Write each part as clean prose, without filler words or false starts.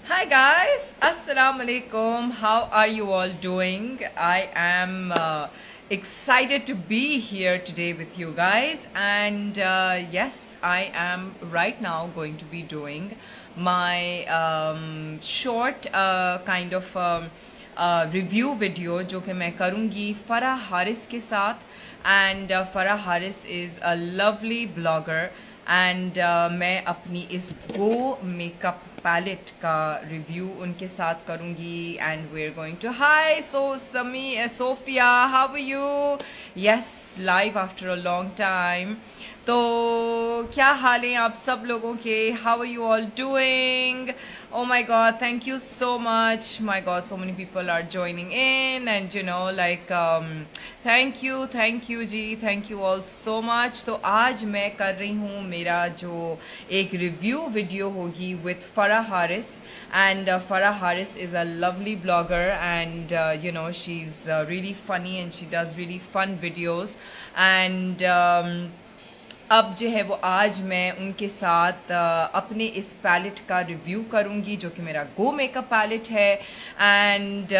Hi guys, Assalamu alaikum. How are you all doing? I am excited to be here today with you guys, and yes, I am right now going to be doing my short kind of review video जो कि मैं करूँगी फ़रा हारिस के साथ and Farah Haris is a lovely blogger and मैं अपनी इस go makeup palette का रिव्यू उनके साथ करूँगी and we are going to hi Sophia how are you yes live after a long time तो क्या हाल है आप सब लोगों के how are you all doing oh my god, thank you so much. My god, so many people are joining in and thank you ji, thank you all so much. तो आज मैं कर रही हूँ मेरा जो एक रिव्यू वीडियो होगी with Farah Haris and Farah Haris is a lovely blogger and she's really funny and she does really fun videos and अब जो है वो आज मैं उनके साथ अपने इस पैलेट का रिव्यू करूंगी जो कि मेरा गो मेकअप पैलेट है and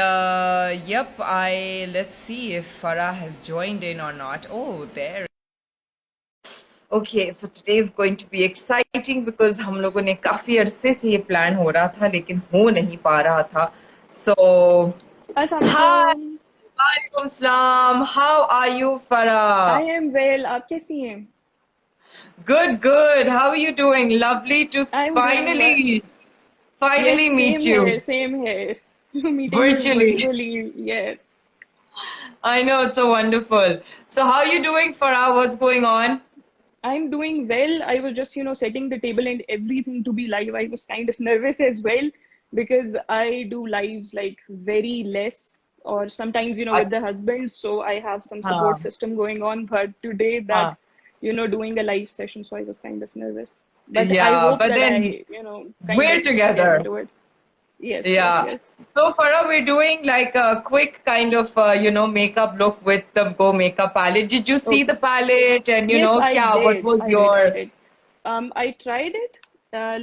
yup I let's see if Farah has joined in or not oh there okay so today is going to be exciting because हम लोगों ने काफी अरसे से ये प्लान हो रहा था लेकिन हो नहीं पा रहा था सो हाय अस्सलामुअलैकुम। वालेकुम सलाम हाउ आर यू फरा आई एम वेल। आप कैसी हैं? Good, good. How are you doing? Lovely to I am doing well. finally, yes, finally meet same you here, same here. Meeting you virtually. Virtually. Yes. I know it's so wonderful. So how are you doing, Farah? What's going on? I am doing well. I was just setting the table and everything to be live. I was kind of nervous as well because I do lives like very less, or sometimes with the husband, so I have some support हाँ, system going on, but today that हाँ. doing a live session, so I was kind of nervous, but I Yeah, hope but that I then kind we're of get together. into it. Yes, yes, Yeah. yes. So Farah, we're doing like a quick kind of makeup look with the Go Makeup palette. Did you see the Okay. palette and Yes, I kya, what did. was I did. I your did. I tried it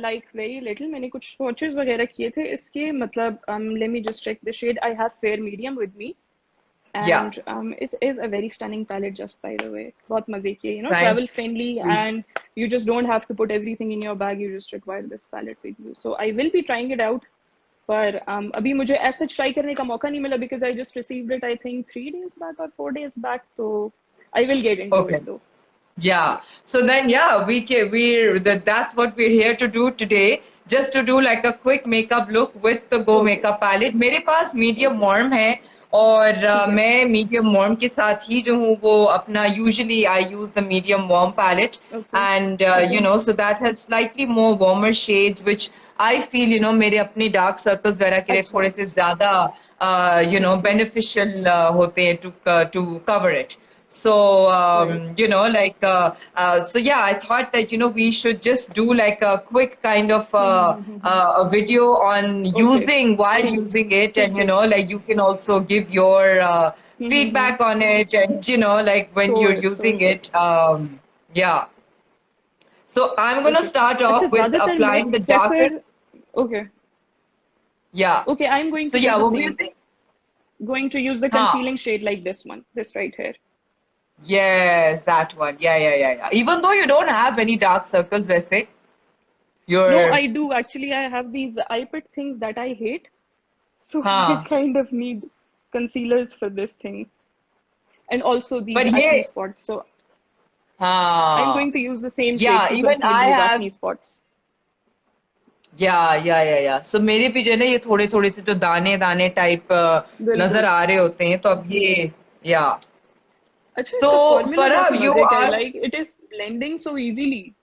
like very little. मैंने कुछ swatches वगैरह किए थे इसके मतलब let me just check the shade. I have fair medium with me, yeah, and it is a very stunning palette, just by the way. बहुत मजे की है, thank travel friendly, you. and you just don't have to put everything in your bag. You just require this palette with you. So I will be trying it out. पर अभी मुझे ऐसा try करने का मौका नहीं मिला because I just received it, I think 3 days back or 4 days back. So I will get into Okay. it though. Yeah. So then, yeah, that's what we're here to do today. Just to do like a quick makeup look with the Go Okay. Makeup palette. मेरे पास medium Okay. warm है और ठीक है. मैं medium warm के साथ ही जो हूँ वो अपना usually I use the medium warm palette Okay. and Okay. so that has slightly more warmer shades which I feel मेरे अपने dark circles वगैरह के लिए अच्छा. थोड़े से ज़्यादा True, true. beneficial होते हैं to cover it. So, Right. so yeah, I thought that, we should just do like a quick kind of hmm. a video on Okay. using, while ठीक. using it, ठीक and, ठीक. like you can also give your hmm. feedback on it, and, like when you're Sure, sure, using sure. it, yeah. So I'm gonna Okay. start अच्छा, off with ज्यादातर मैं applying the darker, prefer. Okay. yeah. Okay, I'm going So to do yeah, the what were you same. saying? Going to use the Huh. concealing shade like this one, this right here. Yes, that one. Yeah, yeah, yeah, yeah. Even though you don't have any dark circles, let's say, No, you're, I do actually. I have these eye pit things that I hate, so I huh. kind of need concealers for this thing, and also these But acne yeah, spots. So I'm हाँ, going to use the same shade yeah, to even conceal I these have, acne spots. या so मेरे भी जो है ना ये थोड़े थोड़े से जो दाने दाने टाइप नजर बिल्कुल. आ रहे होते हैं तो अब ये या अच्छा, तो इसका फॉर्मूला फरहब काफी यू मजे का है. Or like it is blending so easily.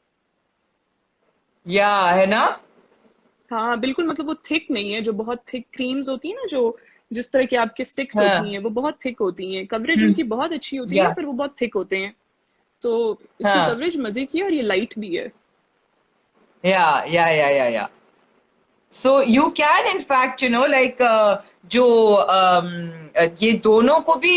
या है ना हाँ बिल्कुल, मतलब वो थिक नहीं है जो बहुत थिक क्रीम्स होती है ना, जो जिस तरह की आपके स्टिक्स होती हाँ हैं वो बहुत थिक होती हैं. कवरेज हम्म, उनकी बहुत अच्छी होती है या पर वो बहुत थिक होते हैं. तो इसकी हाँ कवरेज मजे की है और ये लाइट भी है. या so you can in fact like जो ये दोनों को भी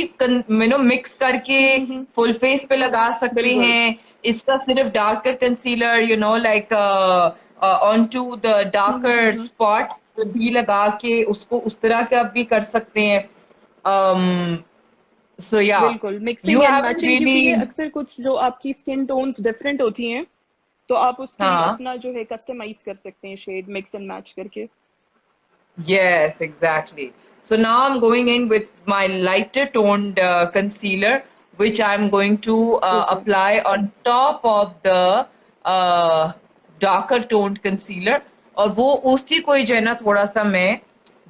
मिक्स करके हम्म. फुल फेस पे लगा सकते बिल्कुल. हैं इसका सिर्फ darker concealer like on to the darker hmm. Spots भी लगा के उसको उस तरह का भी कर सकते हैं. So yeah, बिल्कुल, you mixing and haven't matching, क्योंकि ये really. अक्सर कुछ जो आपकी स्किन टोन्स डिफरेंट होती हैं, तो आप उसके लिए हाँ. अपना जो है कस्टमाइज कर सकते हैं शेड मिक्स एंड मैच करके. Yes, exactly. So now I'm going in with my lighter toned concealer, which I'm going to okay. apply on top of the darker toned concealer. और वो उसी को ही जो है ना थोड़ा सा मैं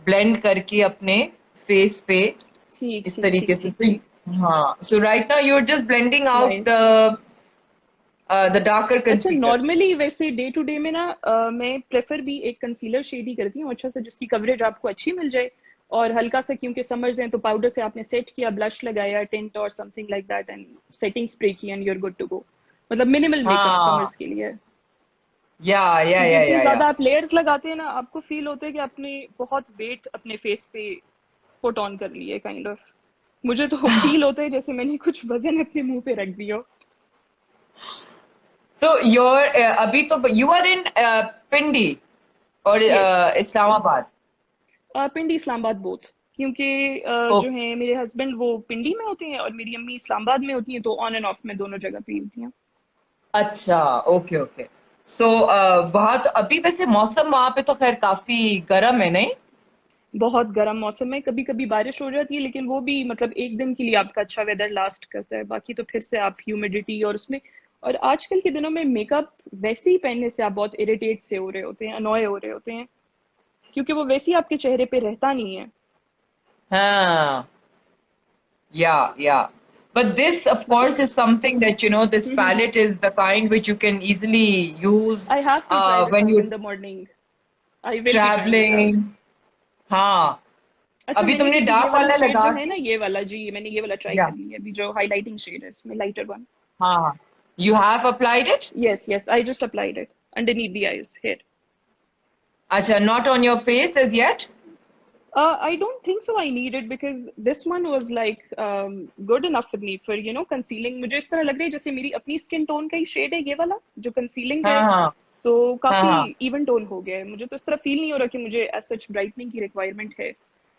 blend करके अपने face पे ठीक इस ठीक ठीक तरीके से. ठीक तो ठीक. हाँ, so right now you're just blending out nice. the darker अच्छा, concealer. नॉर्मली वैसे डे टू डे में ना मैं प्रेफर भी एक कंसीलर शेड ही करती हूँ, अच्छा सा, जिसकी कवरेज आपको अच्छी मिल जाए, और हल्का सा, क्योंकि समर्स हैं तो पाउडर से आपने सेट किया, ब्लश लगाया, टिंट और something like that, and setting spray की, and you are good to go. मतलब मिनिमल मेकअप हाँ. समर्स के लिए. या या क्योंकि या इतनी या या. ज्यादा आप लेयर्स लगाते हैं ना, आपको फील होता है कि आपने बहुत वेट अपने फेस पे पुट ऑन कर लिया है, काइंड ऑफ. मुझे तो फील होता है जैसे मैंने कुछ वजन अपने मुंह पे रख दिया हो. So you're अभी तो you are in पिंडी और यस. इस्लामाबाद. पिंडी इस्लामाबाद बोथ, क्योंकि ओ, जो है मेरे हस्बैंड वो पिंडी में होते हैं और मेरी अम्मी इस्लामाबाद में होती हैं, तो ऑन एंड ऑफ में दोनों जगह पे ही होती हैं. अच्छा. Okay okay. सो बहुत अभी वैसे मौसम वहां पे तो खैर काफी गर्म है नहीं? बहुत गर्म मौसम है, कभी कभी बारिश हो जाती है, लेकिन वो भी मतलब एक दिन के लिए आपका अच्छा वेदर लास्ट करता है, बाकी तो फिर से आप ह्यूमिडिटी और उसमें. और आजकल के दिनों में मेकअप वैसे ही पहनने से आप बहुत इरिटेट से हो रहे होते हैं, अनॉय हो रहे होते हैं, क्योंकि वो वैसे ही आपके चेहरे पे रहता नहीं है. हाँ. Yeah. But this, of मतलब. course, is something that, this palette is the kind which you can easily use I have to try this when out you're in the morning. I will be trying this out. traveling. हाँ. अच्छा, अभी मैंने तुमने अभी ये dark वाला वाला shade लगा जो है के. ना, ये वाला जी, मैंने ये वाला ट्राई या. कर लिया अभी, जो हाईलाइटिंग शेड है इसमें, लाइटर वन. हाँ हाँ. You have applied it? Yes yes, I just applied it underneath the eyes here. अच्छा, not on your face as yet? I don't think so I need it, because this one was like good enough for me for concealing. मुझे इस तरह लग रहा है जैसे मेरी अपनी स्किन टोन का ही शेड है ये वाला जो कंसीलिंग है, हाँ हाँ तो हाँ काफी हाँ. इवन टोन हो गया है. मुझे तो इस तरह फील नहीं हो रहा कि मुझे एज सच ब्राइटनिंग की रिक्वायरमेंट है,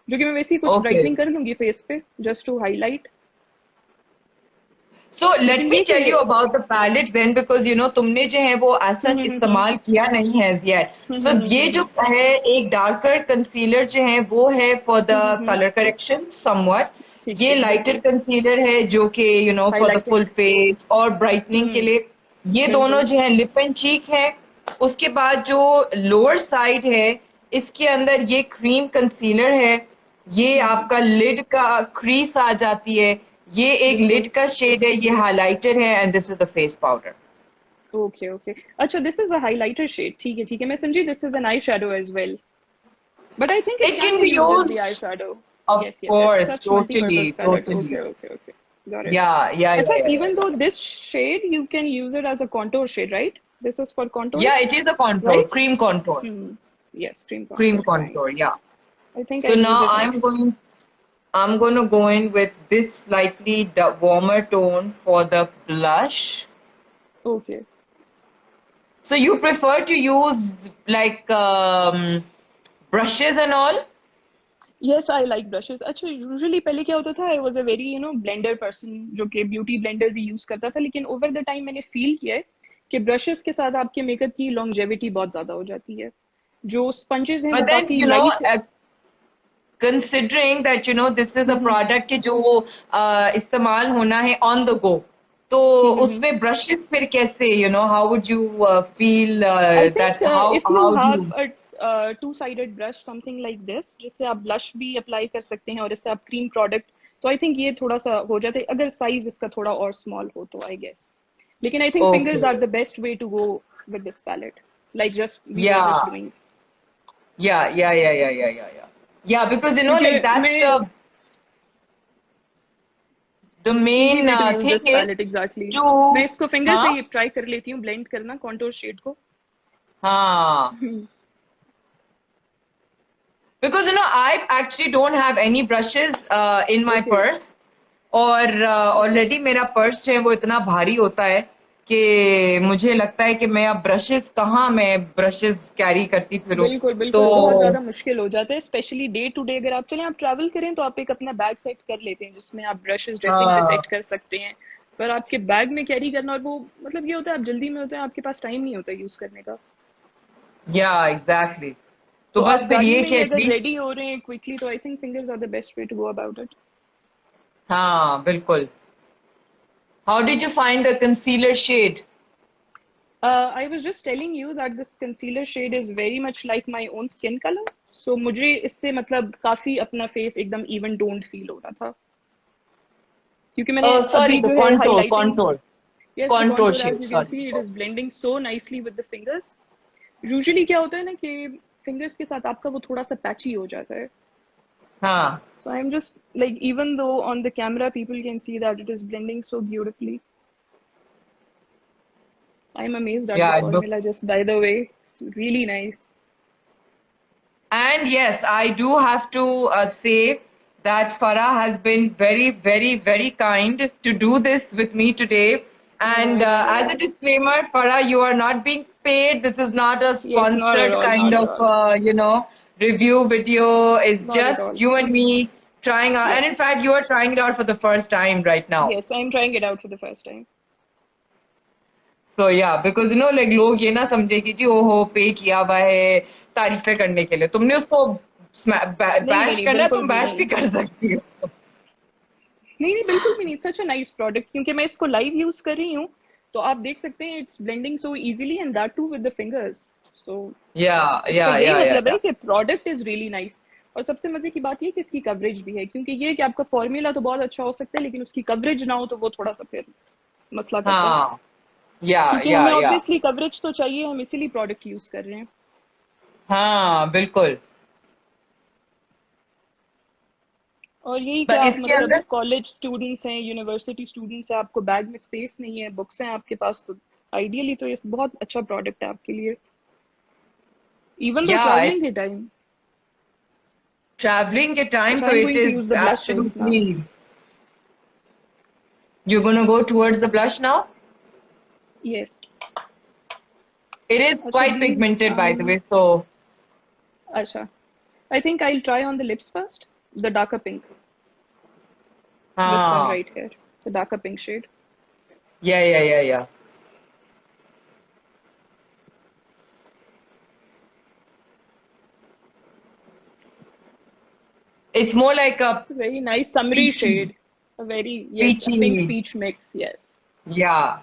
जो कि मैं वैसे ही कुछ Okay. ब्राइटनिंग कर लूंगी फेस पे just to highlight. So let लेकिन me ये कि tell you about the palette then, because तुमने जो है वो as हम्म such हम्म हम्म इस्तेमाल किया नहीं है as yet. So ये जो हम्म है एक darker concealer जो है वो है for the color correction somewhat. ठीक ये ठीक lighter बिल्कुल. concealer है जो कि for the full highlighting. face और brightening के लिए. ये दोनों बिल्कुल. जो है lip and cheek है. उसके बाद जो lower side है इसके अंदर ये cream concealer है. ये आपका लिड का क्रीज आ जाती है. ये एक लिड बिल्कुल. का शेड है, ये हाइलाइटर है, and this is the face powder. Okay okay. अच्छा, this is a highlighter shade. ठीक है ठीक है, मैं समझी. This is an eye shadow as well, but I think it it can can be be used as the used. eyeshadow. Of Yes, yes, it's course, such totally multi-purpose palette. Totally. Okay, okay, okay. Got it. या या Acha, या even though this shade you can use it as a contour shade, right? This is for या contouring, it is a contour, right? Cream contour. Hmm. Yes, cream Cream contour. Fine. contour, yeah. I think So I'll now use it next. I'm going to go in with this slightly warmer tone for the blush. Okay. So you prefer to use like brushes and all? Yes, I like brushes. अच्छा, usually पहले क्या होता था, I was a very blender person, जो कि beauty blenders ही use करता था, लेकिन ओवर द टाइम मैंने फील किया है कि ब्रशेस के साथ आपके मेकअप की लॉन्जेविटी बहुत ज्यादा हो जाती है. जो स्पंजेस हैं वो But then, काफी light. considering that this is a product कि जो इस्तेमाल होना है on the go, तो उसमें brushes फिर कैसे, how would you feel I that think if you how do have you. a two-sided brush, something like this, जिससे आप ब्लश भी अप्लाई कर सकते हैं और इससे आप क्रीम प्रोडक्ट, तो आई थिंक ये थोड़ा सा हो जाता है अगर साइज इसका थोड़ा और स्मॉल हो तो, आई गेस. लेकिन I think fingers are Okay. The best way to go with this palette, like just we were Yeah. Just doing. Yeah. Yeah, because क्योंकि like that's मैं the easy main way to use thing this is palette. Exactly. to. मैं इसको finger से हाँ ही try कर लेती हूँ blend करना कॉन्टोर शेड को. हाँ. Because I actually don't have any brushes in my okay. purse. और ऑलरेडी मेरा पर्स जो है वो इतना भारी होता है कि मुझे लगता है कि मैं अब मैं ब्रशेस कैरी करती फिरूं। बिल्कुल तो बिल्कुल, बहुत ज्यादा मुश्किल हो जाता है, स्पेशली डे टू डे। अगर आप चलें, आप ट्रैवल करें तो आप एक अपना बैग सेट कर लेते हैं जिसमें आप ब्रशेस ड्रेसिंग पे हाँ, सेट कर सकते हैं। पर आपके बैग में कैरी करना, और वो मतलब ये होता है आप जल्दी में होते हैं, आपके पास टाइम नहीं होता यूज करने का। या एग्जैक्टली। तो तो बस आप फिर गाड़ी ये में कि ही अगर एटलीस्ट, रेडी हो रहे हैं क्विकली, तो I think fingers are the best way to go about it. हाँ बिल्कुल। How did you find the concealer shade? I was just telling you that this concealer shade is very much like my own skin color. So मुझे इससे मतलब काफी अपना face एकदम even toned feel हो रहा था, क्योंकि मैंने सॉरी, अभी द जो है contour highlighting. Contour Yes, the contour contour, shade, as you can sorry. see, it is blending so nicely with the fingers. Usually क्या होता है ना कि fingers के साथ आपका वो थोड़ा सा patchy हो जाता है. हाँ, So I'm just like, even though on the camera people can see that it is blending so beautifully, I'm amazed at या the look. formula. Just by the way, it's really nice. And yes, I do have to say that Farah has been very, very, very kind to do this with me today. No, And I know, I as a know. disclaimer, Farah, you are not being paid. This is not a Yes, not at sponsored all, kind not at of, all, review video. It's not at just all. you and me trying out. And in Yes, fact, you are trying it out for the first time right now. yes, I'm trying it out for the first time. So yeah, because like लोग ये ना समझे कि जी ओहो पे किया हुआ है तारीफें करने के लिए। तुमने उसको नहीं नहीं बैश नहीं, करना है, बिल्कुल तुम भी बैश भी नहीं। कर सकती हो। नहीं नहीं, बिल्कुल भी नहीं। सच अ नाइस प्रोडक्ट, क्योंकि मैं इसको लाइव यूज कर रही हूँ, तो आप देख सकते हैं it's blending so easily, and that too with the fingers. So या इसका या यही या या मतलब या है कि प्रोडक्ट इज रियली नाइस। और सबसे मजे की बात ये कि इसकी कवरेज भी है, क्योंकि ये कि आपका फॉर्मूला तो बहुत अच्छा हो सकता है, लेकिन उसकी कवरेज ना हो तो वो थोड़ा सा फिर मसला करता है। हाँ या क्योंकि या हमें या ऑब्वियसली कवरेज तो चाहिए, हम इसीलिए प्रोडक्ट यूज कर रहे हैं। हाँ बिल्कुल। और यही कि पर आप इसके मतलब अंदर कॉलेज स्टूडेंट्स हैं, यूनिवर्सिटी स्टूडेंट्स हैं, आपको बैग में स्पेस नहीं है, बुक्स हैं आपके पास, तो आइडियली तो ये बहुत अच्छा प्रोडक्ट है आपके लिए, इवन दो या ट्रैवलिंग के टाइम। ट्रैवलिंग के टाइम अच्छा, तो I am it going to is use the blush shades now. Absolutely. You gonna go towards the blush now? Yes. It is अच्छा quite these pigmented by the way, so अच्छा, I think I will try on the lips first, the darker pink, this one हाँ right here, the darker pink shade. या it's more like a it's a very nice summery peachy shade, a very, yes, a pink peachy peach mix, yes. yeah.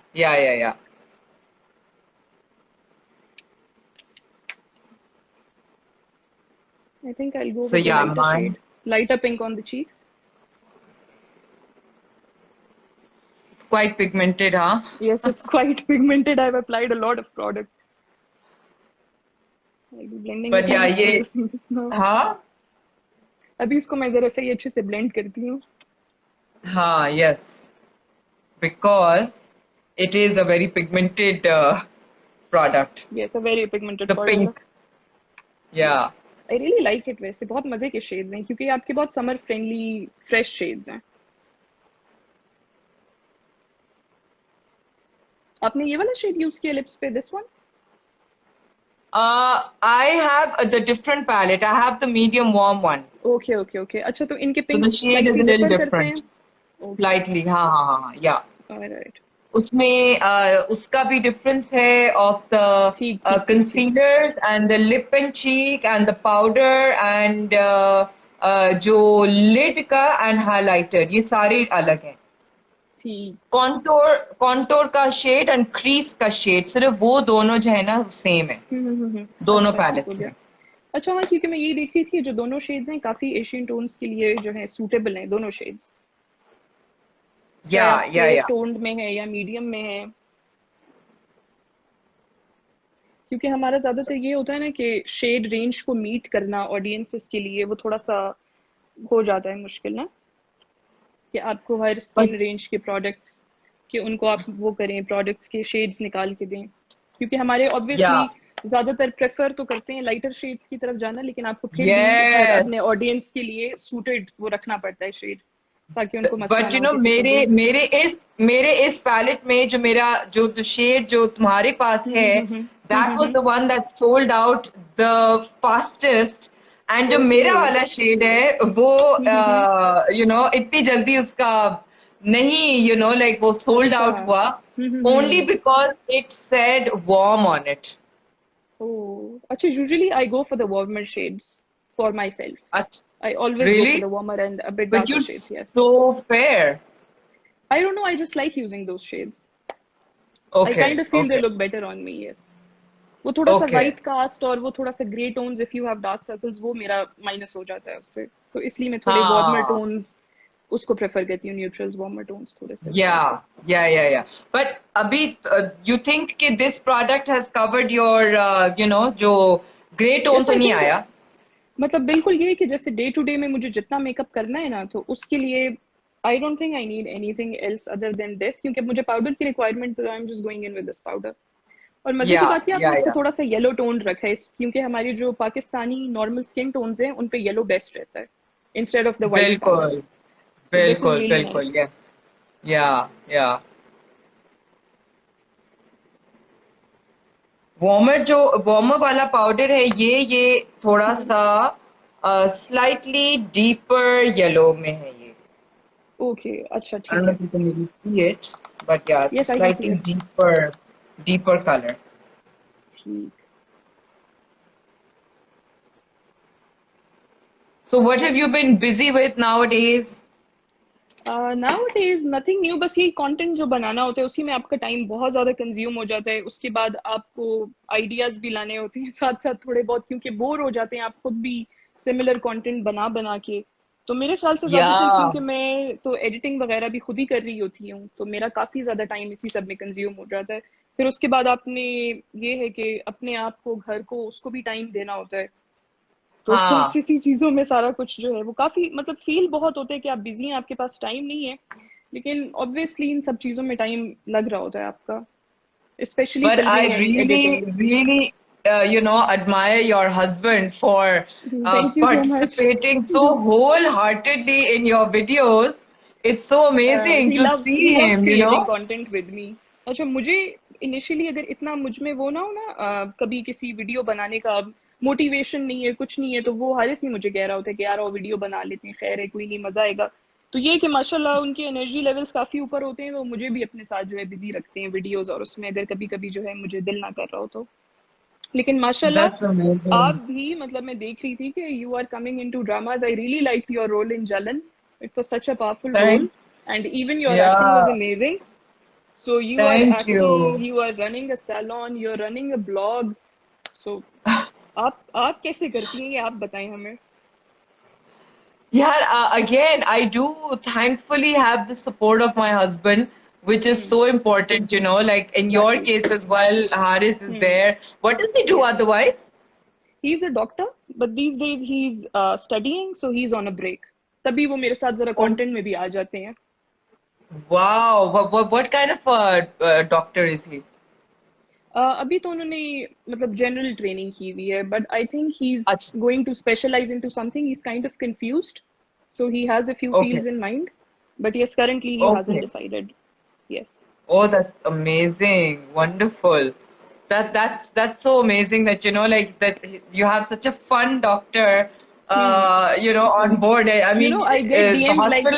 I think I'll go So with the yeah, lighter mine shade, lighter pink on the cheeks. quite pigmented, huh? Yes, it's quite pigmented. I've applied a lot of product. I'll be blending But it yeah, in on ये the fingers now. हाँ अभी इसको मैं जरा सही अच्छे से blend करती हूँ. हाँ yes, because it is a very pigmented product. Yes, a very pigmented The formula. pink, yeah. Yes. I really like it वैसे, बहुत मजे के shades हैं, क्योंकि आपके बहुत summer friendly fresh shades हैं. आपने ये वाला shade use किया lips पे, this one? I have the different palette. I have the medium warm one. Okay, okay, okay. अच्छा, तो इनके So the pinks shade is a slightly little differ करते हैं? different, Okay, slightly. हाँ, yeah. alright. उसमें उसका भी difference है of the ठीक ठीक ठीक ठीक. concealers and the lip and cheek and the powder and जो lid का and highlighter, ये सारे अलग हैं। ठीक. कॉन्टोर का शेड एंड क्रीज का शेड सिर्फ वो दोनों जो है ना सेम है दोनों अच्छा, ठीक हो पैलेट्स गया। में। अच्छा हाँ, क्योंकि मैं ये देख रही थी जो दोनों शेड्स हैं काफी एशियन टोन्स के लिए जो है सूटेबल हैं दोनों शेड्स, चाहे या या आपके या टोन्ड में है या मीडियम में है। क्योंकि हमारा ज्यादातर ये होता है ना कि शेड रेंज को मीट करना ऑडियंसेस के लिए वो थोड़ा सा हो जाता है मुश्किल ना, कि आपको हर स्किन रेंज के प्रोडक्ट्स कि उनको आप वो करें, प्रोडक्ट्स के शेड्स निकाल के दें, क्योंकि हमारे या ऑब्वियसली ज्यादातर प्रेफर तो करते हैं लाइटर शेड्स की तरफ जाना, लेकिन आपको फिर भी हर यस अपने ऑडियंस के लिए सूटेड वो रखना पड़ता है शेड। ताकि उनको मसला बट ना यू हो नो किसी को भी। मेरे इस पैलेट में जो मेरा जो शेड जो तुम्हारे पास है, that was the one that sold out the fastest. And जो ओके। मेरा वाला शेड है वो यू नो इतनी जल्दी उसका नहीं, यू नो लाइक वो सोल्ड अच्छा। आउट हुआ only because it said warm on it. Oh, अच्छा, usually I go for the warmer shades for myself. अच्छा, I always go for really? the warmer and a bit But darker you're shades, yes. so fair. I don't know, I just like using those shades. I kind Okay, of feel they okay, look better on me, yes. वो थोड़ा सा okay. White cast और वो थोड़ा सा grey tones, if you have dark circles, वो मेरा minus हो जाता है उससे, तो इसलिए मैं थोड़े वार्मर हाँ, टोन्स उसको प्रेफर करती हूँ, न्यूट्रल्स वार्मर टोन्स थोड़े से इस तरह से। yeah. But अभी you think कि this product has covered your you know जो grey tone यस तो आई नहीं थिंक, आया? मतलब बिल्कुल ये है कि जैसे डे टू डे में मुझे जितना मेकअप करना है ना, तो उसके लिए I don't think I need anything else other than this, क्योंकि मुझे पाउडर की रिक्वायरमेंट, तो I am just going in with this powder. और मजे की बात है, आपने इसको Yeah. थोड़ा सा येलो टोन रखा है, क्योंकि हमारी जो पाकिस्तानी नॉर्मल स्किन टोन्स हैं उन पे येलो बेस्ट रहता है इंस्टेड ऑफ द वाइट बिल्कुल, powders. So this is really बिल्कुल, नाइस। yeah. वार्मर वाला पाउडर है ये थोड़ा सा स्लाइटली डीपर येलो में है ये। ओके, अच्छा I don't ठीक know है। if you can really see it, but yeah, it's a yes I can see slightly it. deeper color. ठीक। So what have you been busy with nowadays? Now it is nothing new, बस यही content जो बनाना होता है उसी में आपका time बहुत ज्यादा कंज्यूम हो जाता है। उसके बाद आपको आइडियाज भी लाने होते हैं साथ साथ थोड़े बहुत, क्योंकि बोर हो जाते हैं आप खुद भी सिमिलर कंटेंट बना बना के। तो मेरे ख्याल से ज्यादातर, Yeah, क्योंकि मैं तो एडिटिंग वगैरह भी खुद ही कर रही होती हूँ, तो मेरा काफी ज्यादा टाइम इसी सब में कंज्यूम हो जाता है। फिर उसके बाद आपने, ये है कि अपने आप को, घर को, उसको भी टाइम देना होता है। तो बस हाँ, इसी चीजों में सारा कुछ जो है वो काफी, मतलब फील बहुत होता है कि आप बिजी हैं, आपके पास टाइम नहीं है, लेकिन ऑब्वियसली इन सब चीजों में टाइम लग रहा होता है आपका, specially but I filming and editing. really, you know, admire your husband for thank you so much. participating so wholeheartedly in your videos. It's so amazing to he see loves him, you creating know. Content with me. अच्छा, मुझे initially अगर इतना मुझ में वो ना हो ना, कभी किसी वीडियो बनाने का मोटिवेशन नहीं है, कुछ नहीं है, तो वो हारिस ही मुझे कह रहा होता है कि यार वो वीडियो बना लेते हैं, खैर है, कोई नहीं, मजा आएगा। तो ये कि माशाल्लाह उनके एनर्जी लेवल्स काफी ऊपर होते हैं, तो मुझे भी अपने साथ जो है बिजी रखते हैं वीडियोस, और उसमें अगर कभी कभी जो है मुझे दिल ना कर रहा हो तो। लेकिन That's माशाल्लाह आप amazing. भी, मतलब मैं देख रही थी कि you are coming into dramas. I really like your role in Jalan, it was such a powerful role, Thank, and even your acting was yeah, amazing. So you are thank acting, you. you are running a salon, you are running a blog. So आप कैसे करती हैं ये आप बताएं हमें। Yeah, again, I do thankfully have the support of my husband, which is hmm. so important, you know, like in your Exactly. case as well, Haris is hmm. there. What does he do Yes. otherwise? He's a doctor, but these days he's studying, so he's on a break. तभी वो मेरे साथ जरा Oh, content में भी आ जाते हैं। wow. What kind of a doctor is he? अभी तो उन्होंने मतलब जनरल ट्रेनिंग की हुई है, but I think he is Ach, going to specialise into something, he is kind of confused, so he has a few okay, fields in mind, but yes currently he hasn't okay. Decided. Yes. Oh, that's amazing. Wonderful. That's so amazing that you know like that you have such a fun doctor हम्म। you know on board. I you mean no I get the DMs like, I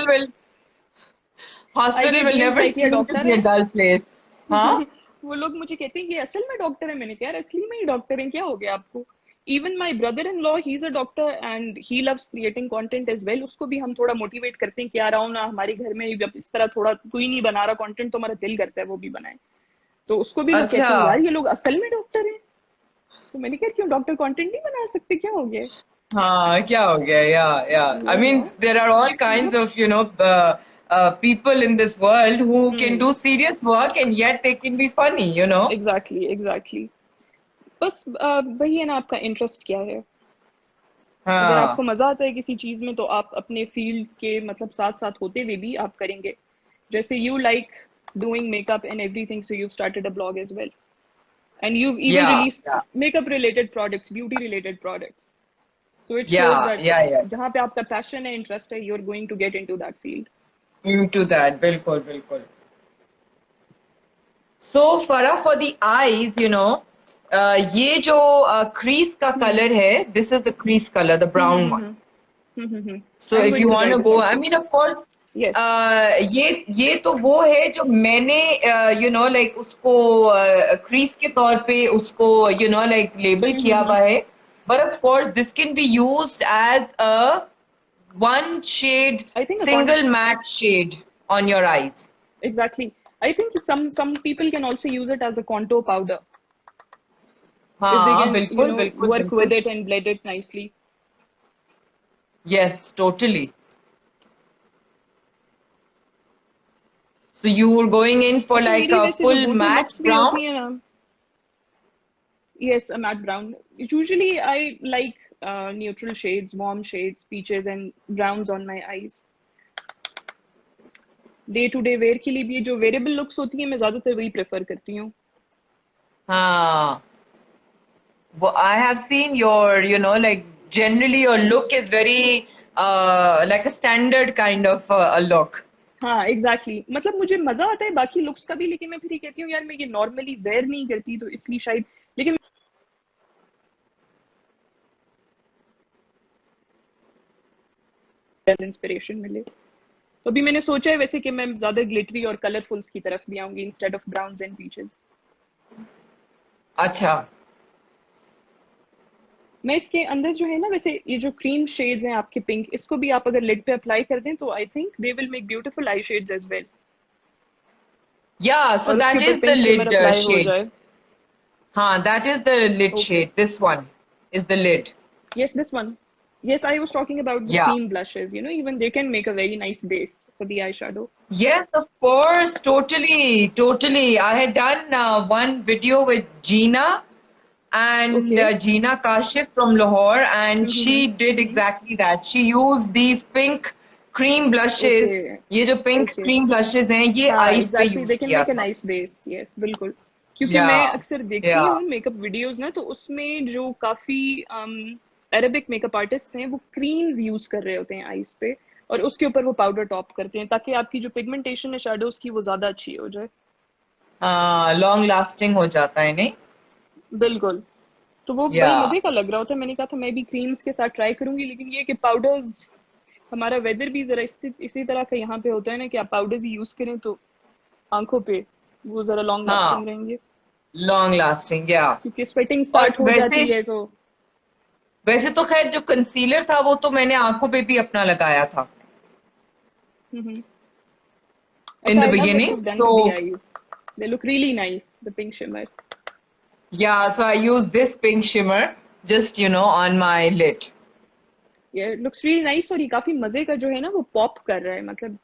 hospital get will DMs never लाइक ये seem to doctor be a है। dull place. Huh? वो लोग मुझे कहते हैं ये असल में डॉक्टर है, मैंने कहा यार असली में ही डॉक्टर है, क्या हो गया आपको। Even my brother in law, he is a doctor and he loves creating content as well. उसको भी हम थोड़ा मोटिवेट करते हैं कि यार आओ ना हमारे घर में, जब इस तरह थोड़ा कोई नहीं बना रहा कंटेंट तो हमारा दिल करता है वो भी बनाए। तो उसको भी वो अच्छा, कहते हैं यार ये लोग असल में डॉक्टर हैं। तो मैंने कहा क्यों डॉक्टर कंटेंट नहीं बना सकते, क्या हो गया। हाँ क्या हो गया? Yeah. I या mean there are all kinds of you know people in this world who can hmm. do serious work and yet they can be funny, you know. Exactly exactly. बस वही है ना, आपका इंटरेस्ट क्या है। अगर हाँ, आपको मजा आता है किसी चीज में, तो आप अपने फील्ड के मतलब साथ साथ होते हुए भी आप करेंगे। जैसे you like doing makeup and everything, so you started a blog as well, and you even yeah, release yeah, makeup related products, beauty related products. So it shows yeah, that yeah. जहाँ पे आपका passion है, interest है, you are going to get into that field. into that. बिल्कुल बिल्कुल. So Farah, for the eyes, ये जो crease का Hmm. color है, this is the crease color, the Hmm. brown Hmm. one. Hmm. Hmm. Hmm. So I'm if going you to want try to this go, out I too. mean, of course, Yes. ये तो वो है जो मैंने like उसको crease के तौर पे उसको like label Hmm. किया Hmm. हुआ है. But of course, this can be used as a one shade, I think single matte shade on your eyes. exactly. I think some people can also use it as a contour powder if they हाँ can, बिल्कुल बिल्कुल work with बिल्कुल. it and blend it nicely. Yes, totally. So you were going in for अच्छा like मेरी a वैसे जो full go to matte looks भी brown? होती है ना, yes, a matte brown. Usually I like neutral shades, warm shades, peaches and browns on my eyes. Day to day wear के लिए भी जो वेरिएबल लुक्स होती है मैं ज्यादातर वही प्रेफर करती हूँ. हाँ. Well, I have seen your, like generally your look is very like a standard kind of a look. हाँ एग्जैक्टली exactly. मतलब मुझे मजा आता है बाकी लुक्स का भी, लेकिन मैं फिर ये कहती हूँ यार मैं ये नॉर्मली वेयर नहीं करती तो इसलिए शायद, लेकिन इंस्पिरेशन मिले. तो अभी मैंने सोचा है वैसे कि मैं ज्यादा ग्लिटरी और कलरफुल्स की तरफ भी आऊंगी instead of browns and peaches. अच्छा. मैं इसके अंदर जो है ना, वैसे ये जो क्रीम शेड्स हैं आपके पिंक, इसको भी आप अगर लिड पे अप्लाई कर दें तो I think they will make beautiful eye shades as well. Yeah, so और उसके that ऊपर is the pink shimmer lid apply हो shade. जाए. हाँ, that is the lid okay. shade. This one is the lid. Yes, this one. Yes, I was talking about the Yeah. cream blushes. Even they can make a very nice base for the eyeshadow. Yes, of course, totally, totally. I had done one video with Gina and Okay. Gina Kashif from Lahore, and Mm-hmm. she did Mm-hmm. exactly that. She used these pink cream blushes. Okay. ये जो pink Okay. cream blushes हैं, ये हाँ eyes पे exactly use they can किया make a था. Nice base. Yes बिल्कुल. क्योंकि मैं Yeah, अक्सर देखती yeah. हूँ मेकअप वीडियोस ना, तो उसमें जो काफी अरेबिक मेकअप आर्टिस्ट हैं वो क्रीम्स यूज कर रहे होते हैं आईज पे, और उसके ऊपर वो पाउडर टॉप करते हैं ताकि आपकी जो पिगमेंटेशन है शेडोज की वो ज्यादा अच्छी हो जाए. Long lasting हो जाता है नहीं? बिल्कुल. तो वो बड़ा Yeah. मजे का लग रहा होता है. मैंने कहा था मैं भी क्रीम्स के साथ ट्राई करूंगी, लेकिन ये कि पाउडर्स, हमारा वेदर भी जरा इसी तरह का यहाँ पे होता है ना कि आप पाउडर्स ही यूज करें तो आंखों पे वो जरा लॉन्ग हाँ, लास्टिंग रहेंगे, long lasting, yeah. क्योंकि स्वेटिंग और स्टार्ट हो वैसे जाती है तो. वैसे तो खैर जो कंसीलर था वो तो मैंने आंखों पे भी अपना लगाया था हम्म. in अच्छा, the I love what beginning. You done So with the eyes. They look really nice, the pink shimmer. yeah, so I used this pink shimmer just on my lid. ये लुक्स रियली नाइस, और ये काफी मजे का जो है ना वो पॉप कर रहा है. मतलब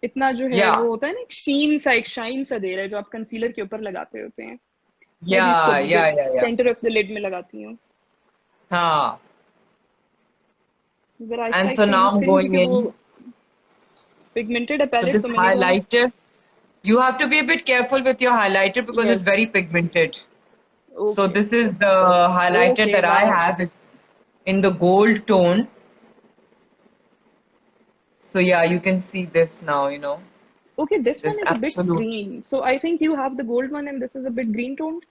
इतना जो है Yeah, वो होता है ना, एक शीन सा, एक शाइन सा दे रहा है जो आप कंसीलर के ऊपर लगाते होते हैं. मैं भी इसको yeah, yeah, yeah, yeah. Centre of the lid में लगाती हूँ. हाँ. जरा आहिस्ता And so आहिस्ता now यूज I'm करें going क्योंकि वो in. पिगमेंटेड है So पैलेट, this तो मैंने कहा. highlighter, you have to be a bit careful with your highlighter because it's yes. very pigmented. So okay. this is the highlighter okay. that I wow. have. It's in the gold tone. So yeah, you can see this now. Okay, this one This is a bit absolute. green. So I think you have the gold one and this is a bit green toned,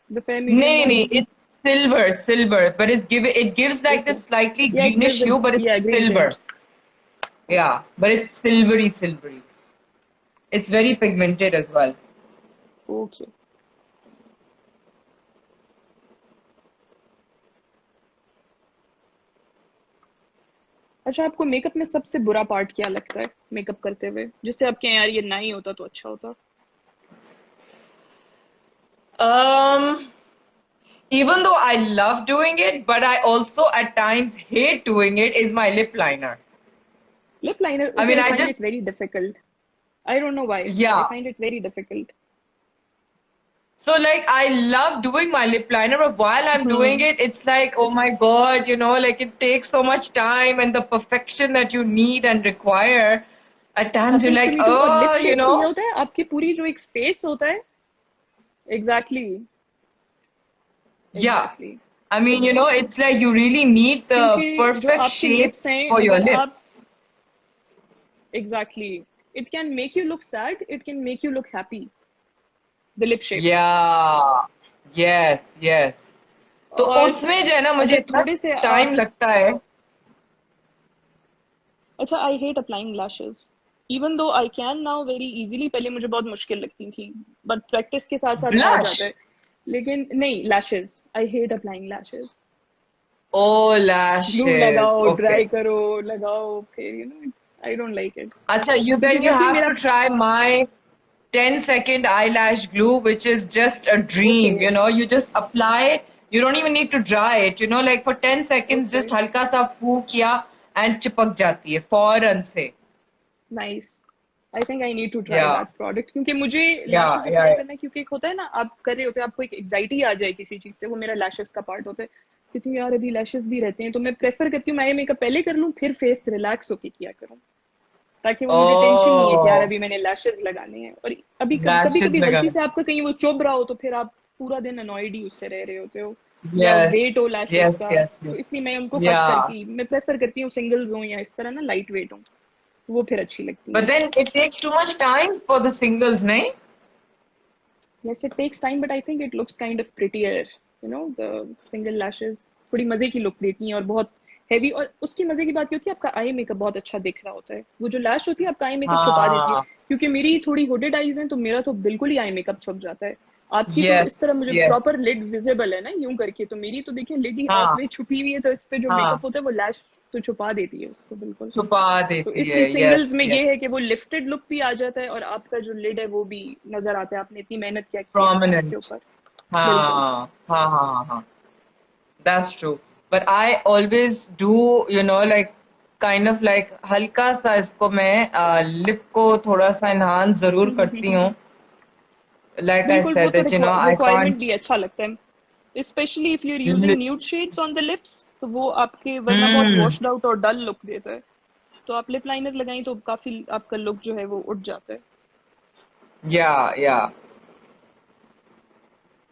the fair medium Nee, one. nee, it's silver, but it gives like Okay. this slightly Yeah, it gives greenish a, hue, but it's yeah, green silver. tint. Yeah, but it's silvery. It's very pigmented as well. Okay. अच्छा, आपको makeup में सबसे बुरा part क्या लगता है makeup करते हुए, जिससे आप कहें यार ये ना ही होता तो अच्छा होता? Um, Even though I love doing it, but I also at times hate doing it, is my lip liner. Lip liner, I okay, mean, I I find just, it very difficult. I don't know why. I yeah. find it very difficult. So like I love doing my lip liner, but while I'm doing Hmm. it, it's like, oh my God, like it takes so much time and the perfection that you need and require. At times you're Happens to like, me too. और lip oh, shade से ये होता है आपकी पूरी जो एक face होता है. Exactly. yeah. Exactly. I mean, it's like you really need the क्योंकि जो perfect आपके shape लिप्स हैं, for your अगर lip. आप exactly. It can make you look sad, it can make you look happy, the lip shape. Yeah, yes, yes. तो और उसमें जो है ना मुझे अगर इतना थोड़े से टाइम आप, लगता है. अच्छा, आई hate applying lashes, even though I can now very easily, पहले मुझे बहुत मुश्किल लगती थी, बट प्रैक्टिस के साथ साथ आ ब्लश. जाता है। लेकिन नहीं, lashes, I hate applying lashes. Oh glue lashes. लगाओ, ओके. ड्राई करो, लगाओ, फिर आई डोंट लाइक इट, अच्छा, you क्योंकि then you वैसे ही have मेरा, to try my 10-second eyelash glue, which is just a okay dream. You just apply. You don't even need to dry it. Like for 10 seconds, okay, just हल्का सा फूक किया and चिपक जाती है फौरन से. Nice. I think I need to try Yeah, that product, क्योंकि मुझे yeah, lashes yeah, apply yeah. करना है, क्योंकि एक होता है ना, आप कर रहे होते हो, आपको एक एग्जाइटी आ जाए किसी चीज से, वो मेरा लैशेस का पार्ट होता है, क्योंकि यार अभी लैशेस भी रहते हैं, तो मैं प्रेफर करती हूँ मैं मेकअप पहले कर लूँ, फिर फेस रिलैक्स होके किया करूँ, ताकि वो मुझे टेंशन नहीं है कि यार Oh, अभी मैंने लैशेस लगाने हैं। और अभी कभी lashes कभी गलती लगाना. से आपका कहीं वो चुभ रहा हो, तो फिर आप पूरा दिन अनॉयड ही उससे रह रहे होते हो, या Yes, वेट हो लैशेस yes, का, yes, तो yes. इसलिए मैं उनको कट Yeah. करके मैं प्रेफर करती हूँ सिंगल्स हो या इस तरह ना लाइट वेट हो, वो फिर अच्छी लगती But हैं। then it takes too much time for the singles, nahi? Yes, it takes time, but I think it looks kind of prettier. The single lashes थोड़ी मजे की लुक देती हैं, और बहुत हैवी, और उसकी मजे की बात ये होती है, आपका आई मेकअप बहुत अच्छा दिख रहा होता है, वो जो लैश होती है आपका आई मेकअप छुपा देती है, हाँ. क्योंकि मेरी थोड़ी हुडेड आईज हैं, तो मेरा तो बिल्कुल ही आई मेकअप छुप जाता है। आपकी तो Yes, इस तरह मुझे yes. प्रॉपर लिड विजिबल है ना, यूं करके, तो मेरी तो देखिए लिड ही हाफ हाँ, वे छुपी हुई है, तो इस पे जो हाँ. मेकअप होता है वो लैश तो छुपा देती है उसको बिल्कुल। छुपा तो देती है. इसलिए Yes, सिंगल्स में yes. ये है कि वो लिफ्टेड लुक भी आ जाता है, और आपका जो लिड है वो भी नजर आता है, आपने इतनी मेहनत क्या की है अपने आप के Prominent. ऊपर। बिल्कुल। हाँ, हाँ, हाँ, हाँ, हाँ. That's true. But I always do, like kind of like हल्का सा इसको मैं लिप को थोड़ा सा enhance जरूर करती हूँ. Like I बिल्कुल, वो said तो that, I रिक्वायरमेंट can't. भी अच्छा लगता है, specially if you are using li- nude shades on the lips, तो वो आपके वरना बहुत Hmm. वॉश्ड आउट और डल लुक देता है, तो आप लिप लाइनर लगाएं तो काफी आपका लुक जो है वो उठ जाता है। Yeah, yeah.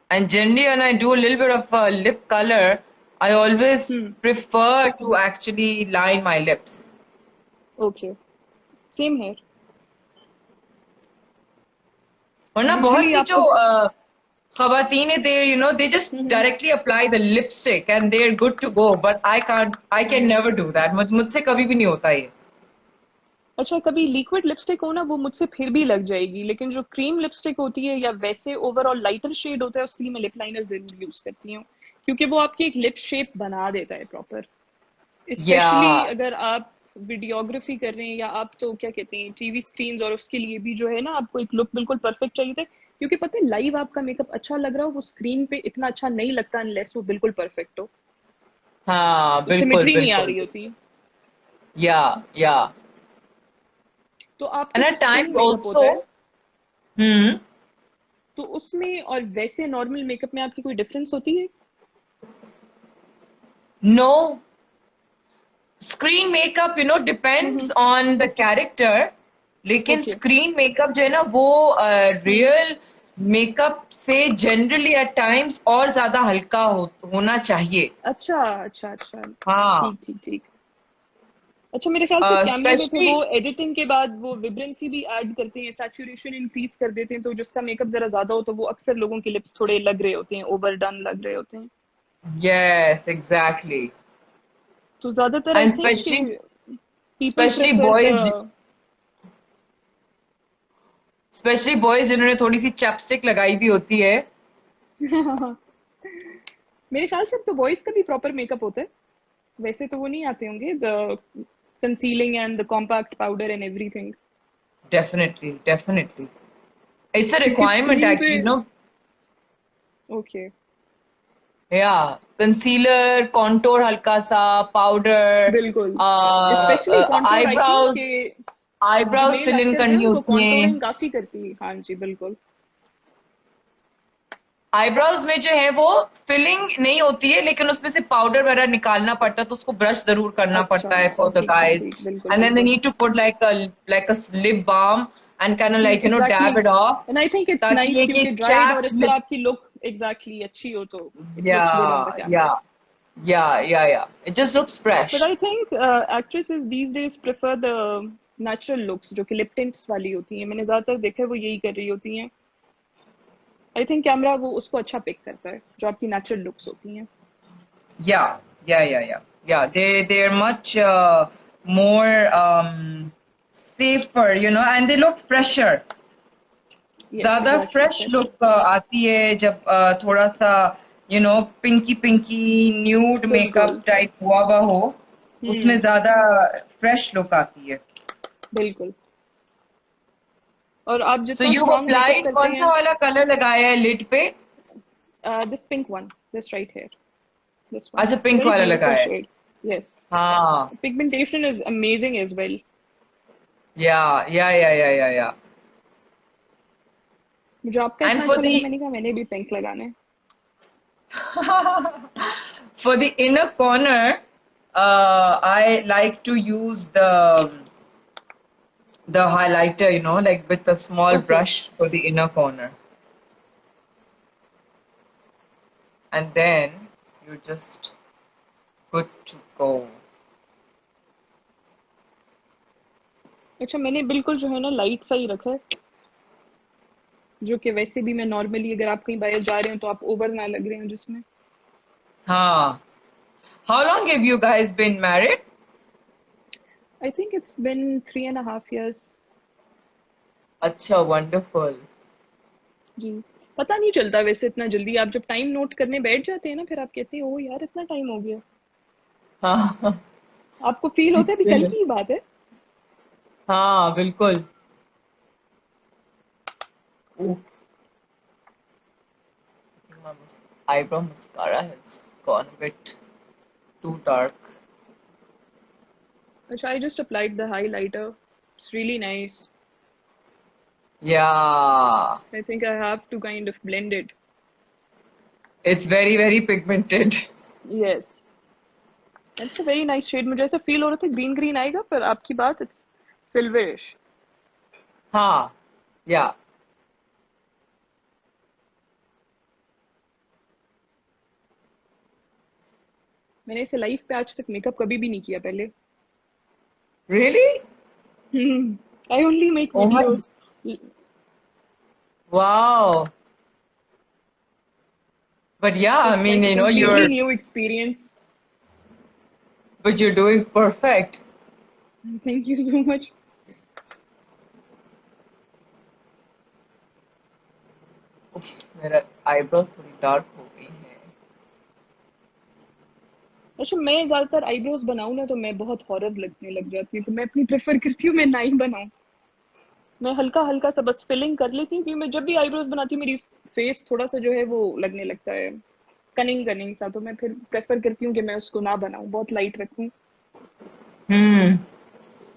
And generally, when I do a little bit of lip color, I always hmm, prefer to actually line my lips. Okay, same here. वरना बहुत यूजुअली सी जो आपको, खवातीन है, they just directly apply the lipstick and they're good to go. But I can never do that. मुझसे कभी भी नहीं होता ये. अच्छा, कभी लिक्विड लिपस्टिक हो ना, वो मुझसे फिर भी लग जाएगी, लेकिन जो क्रीम लिपस्टिक होती है या वैसे ओवरऑल लाइटर शेड होता है, उसके लिए मैं लिप लाइनर जरूर यूज करती हूँ, क्योंकि वो आपकी एक लिप शेप बना देता है प्रॉपर, स्पेशली Yeah. अगर आप वीडियोग्राफी कर रहे हैं, या आप तो क्या कहते हैं टीवी स्क्रीन, और उसके लिए भी जो है ना, आपको एक लुक बिल्कुल परफेक्ट चाहिए था, क्योंकि पता है लाइव आपका मेकअप अच्छा लग रहा हो, वो स्क्रीन पे इतना अच्छा नहीं लगता अनलेस वो बिल्कुल परफेक्ट हो, हाँ, तो बिल्कुल, सिमेट्री नहीं आ बिल्कुल. रही होती। Yeah, yeah. तो आपका And जो at स्क्रीन times मेकअप होता है, also, hmm, तो उसमें और वैसे नॉर्मल मेकअप में आपकी कोई डिफरेंस होती है? no, screen makeup, depends hmm, on the character. लेकिन ओके, स्क्रीन मेकअप जो है ना वो रियल मेकअप से जनरली एट टाइम्स और ज्यादा हल्का होना चाहिए. अच्छा अच्छा अच्छा, हाँ. ठीक ठीक ठीक। अच्छा, मेरे ख्याल से कैमरे में फिर स्पेशली वो एडिटिंग के बाद वो विब्रेंसी भी ऐड करते हैं, सैचुरेशन इंक्रीज कर देते हैं, तो जिसका मेकअप जरा ज्यादा हो, तो वो अक्सर लोगों के लिप्स थोड़े लग रहे होते हैं, ओवरडन लग रहे होते हैं, यस एग्जैक्टली. तो ज्यादातर I and think specially people specially prefer the boys specially boys जिन्होंने थोड़ी सी चैपस्टिक लगाई भी होती है. मेरे ख्याल से अब तो बॉयज का भी प्रॉपर मेकअप होता है, वैसे तो वो नहीं आते होंगे, the concealing and the compact powder and everything, definitely definitely. It's a क्योंकि रिक्वायरमेंट स्क्रीन पे, एक्चुअली, ओके, या कंसीलर, कॉन्टोर हल्का सा, पाउडर, बिल्कुल, specially contour, I think eyebrows कि जो eyebrows male fill in actors हैं करनी उनको होती हैं. कॉन्टोरिंग काफी करती है, हाँ जी बिल्कुल। आईब्राउज में जो है वो फिलिंग नहीं होती है, लेकिन उसमें से पाउडर वगैरह निकालना पड़ता है, तो उसको ब्रश जरूर करना अच्छा, पड़ता है फॉर द ठीक ठीक गाइज. ठीक, बिल्कुल एंड देन दे बिल्कुल, need to put like a lip balm and kind of like exactly, dab it off, and I think it's ताकि नाइस, ये कि क्योंकि ड्राइड और चैप्ड इस तरह लिप. आपकी लुक एग्जैक्टली अच्छी हो, तो इट या लुक्स गुड ऑन द या कैमरा। या it just looks But fresh. I think actresses these days prefer the natural looks जो कि लिप टिंट्स वाली होती हैं, मैंने ज़्यादातर देखा है वो यही कर रही होती हैं। आई थिंक कैमरा वो उसको अच्छा पिक करता है, जो आपकी नेचुरल लुक्स होती हैं। Yeah, yeah. They're much more safer, and they look fresher. Yes ज्यादा एग्जैक्टली, फ्रेश फ्रेशर। लुक आती है जब थोड़ा सा पिंकी पिंकी न्यूड मेकअप बिल्कुल। टाइप हुआ हुआ हो। उसमें हम्म। ज्यादा फ्रेश लुक आती है। बिल्कुल। और आप सो जितना यू स्ट्रांग मेकअप अप्लाइड करते कौन सा हैं। वाला कलर लगाया है लिड पे? This pink one, this right here, this one, अच्छा, इट्स अ पिंक वेरी वाला ब्यूटीफुल लगाया है। शेड। यस। हाँ। Pigmentation is amazing as well. या मुझे आपका एंड इतना फॉर अच्छा लगा, द मैंने कहा मैंने भी पिंक लगाना है। for the inner corner, I like to use the highlighter, like with a small okay. brush for the inner corner. And then you're just good to go. अच्छा, मैंने बिल्कुल जो है ना लाइट सा ही रखा है, जो कि वैसे भी मैं नॉर्मली अगर आप कहीं बाहर जा रहे हो तो आप ओवर ना लग रहे हो जिसमें। हाँ. How long have you guys been married? I think it's been 3.5 years। अच्छा, wonderful. जी। पता नहीं चलता वैसे इतना जल्दी, आप जब टाइम नोट करने बैठ जाते हैं ना, फिर आप कहते हैं ओ यार इतना टाइम हो गया। हाँ. आपको फील होता है अभी कल की ही बात है। हाँ, बिल्कुल. Ooh, my eyebrow mascara has gone a bit too dark. अच्छा, I just applied the highlighter, it's really nice. Yeah, I think I have to kind of blend it. it's very, very pigmented. Yes, it's a very nice shade. मुझे ऐसा feel हो रहा था green green आएगा, पर आपकी बात it's silverish. हाँ, yeah. मैंने ऐसे लाइफ पे आज तक मेकअप कभी भी नहीं किया पहले। Really? I only make Oh my, videos. wow. But yeah, I it's mean, like a completely new experience. but you're doing perfect. Thank you so much. उफ, मेरा आईब्रोज थोड़ी डार्क हो गई है। अच्छा, मैं ज्यादातर आईब्रोज बनाऊं ना तो मैं बहुत हॉरर लगने लग जाती हूँ, तो मैं अपनी प्रेफर करती हूँ मैं ना ही बनाऊं। मैं हल्का हल्का सा बस फिलिंग कर लेती हूँ, क्योंकि मैं जब भी आईब्रोज बनाती हूँ मेरी फेस थोड़ा सा जो है वो लगने लगता है कनिंग कनिंग सा, तो मैं फिर प्रेफर करती हूँ कि मैं उसको ना बनाऊं, बहुत लाइट रखूं। Hmm.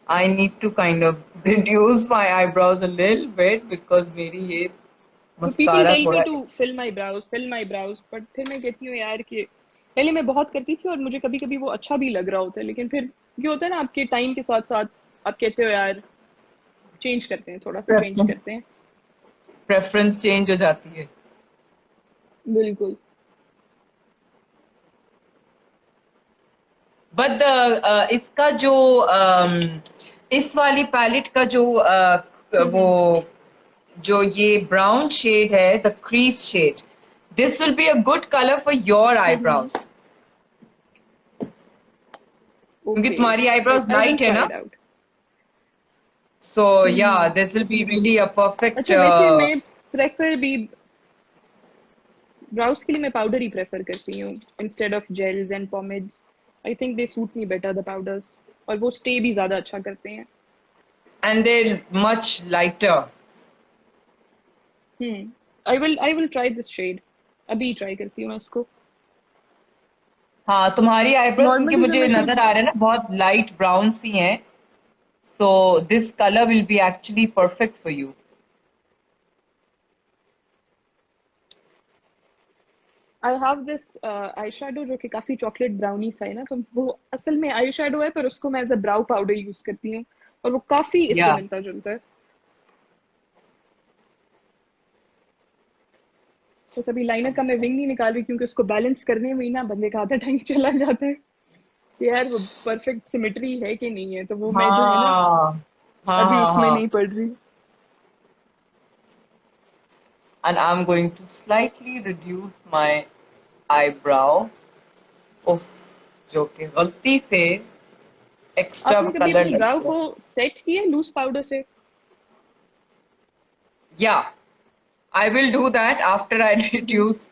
I need to kind of reduce my eyebrows a little bit because मेरी ये तो पीपल मस्कारा टेल मी थोड़ा। To fill my brows, but फिर मैं कहती हूँ यार कि पहले मैं बहुत करती थी और मुझे कभी कभी वो अच्छा भी लग रहा होता है, लेकिन फिर ये होता है ना आपके टाइम के साथ साथ आप कहते हो यार चेंज करते हैं, थोड़ा सा चेंज करते हैं। प्रेफरेंस चेंज हो जाती है। बिल्कुल। बट इसका जो इस वाली पैलेट का जो वो हम्म। जो ये ब्राउन शेड है, the crease shade, this will be a good colour for your hmm. Eyebrows, क्योंकि ओके, तुम्हारी आईब्रोज आई विल लाइट है ट्राई ना। It out. सो या hmm. This will be really a perfect. अच्छा, वैसे मैं prefer भी ब्राउज के लिए मैं पाउडर ही प्रेफर करती हूँ instead of gels and pomades. I think they suit me better the powders, और वो स्टे भी ज्यादा अच्छा करते हैं। And they much lighter. Hmm. I will try this shade, अभी ट्राई करती हूँ मैं इसको। हाँ, तुम्हारी आईब्रोज क्योंकि नॉर्मली जो मुझे मैं सिर्फ नजर आ रहा है ना बहुत लाइट ब्राउन सी हैं, so this colour will be actually perfect for you. I have this eye shadow जो कि काफी चॉकलेट ब्राउनी सा है ना, तो वो असल में आई शेडो है, पर उसको मैं as a brow powder use करती हूँ, और वो काफी इससे या मिलता जुलता है। बस अभी लाइनर का मैं विंग नहीं निकाल रही, क्योंकि उसको बैलेंस करने में ही ना बंदे का आधा टाइम चला जाता है कि यार वो परफेक्ट सिमेट्री है कि नहीं है, तो वो मैं जो है ना हाँ, हाँ अभी हाँ उसमें हाँ. नहीं पड़ रही। And I'm going to slightly reduce my eyebrow. उफ, जो कि गलती से एक्स्ट्रा आपने कभी कलर अपनी लग ब्राउ गया. को सेट किया लूज पाउडर से? Yeah, I will do that after I reduce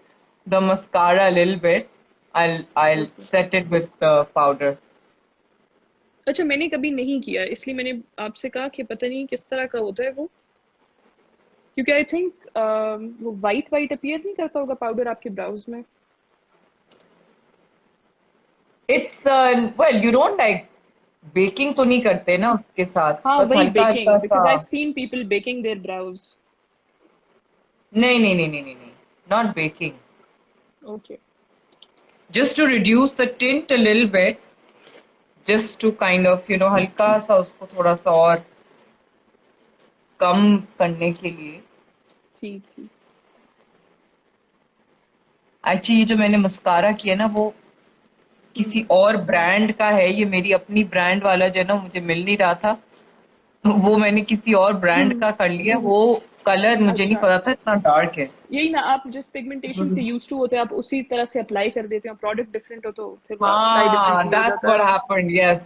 the mascara a little bit. I'll okay. set it with the powder. अच्छा, मैंने कभी नहीं किया, इसलिए मैंने आपसे कहा कि पता नहीं किस तरह का होता है वो, क्योंकि आई थिंक वो वाइट वाइट अपीयर नहीं करता होगा पाउडर आपके ब्राउज में। It's well, you don't like baking तो नहीं करते ना उसके साथ, हाँ बस वही हल्का बेकिंग, हल्का सा. Because I have seen people baking their brows. नहीं नहीं नहीं नहीं नहीं नहीं, not baking. Okay. Just to reduce the tint a little bit, just to kind of हल्का सा उसको थोड़ा सा और कम करने के लिए. ठीक ठीक। एक्चुअली ये जो मैंने मस्कारा किया ना वो किसी और ब्रांड का है. ये मेरी अपनी ब्रांड वाला जो है ना मुझे मिल नहीं रहा था, तो वो मैंने किसी और ब्रांड हम्म। का कर लिया. वो कलर मुझे नहीं अच्छा, पता था इतना डार्क है. यही ना, आप जिस पिगमेंटेशन से यूज टू होते हैं आप उसी तरह से अप्लाई कर देते हो, प्रोडक्ट डिफरेंट हो तो फिर वो अप्लाई हाँ, डिफरेंटली हो that's जाता है। what happened. Yes.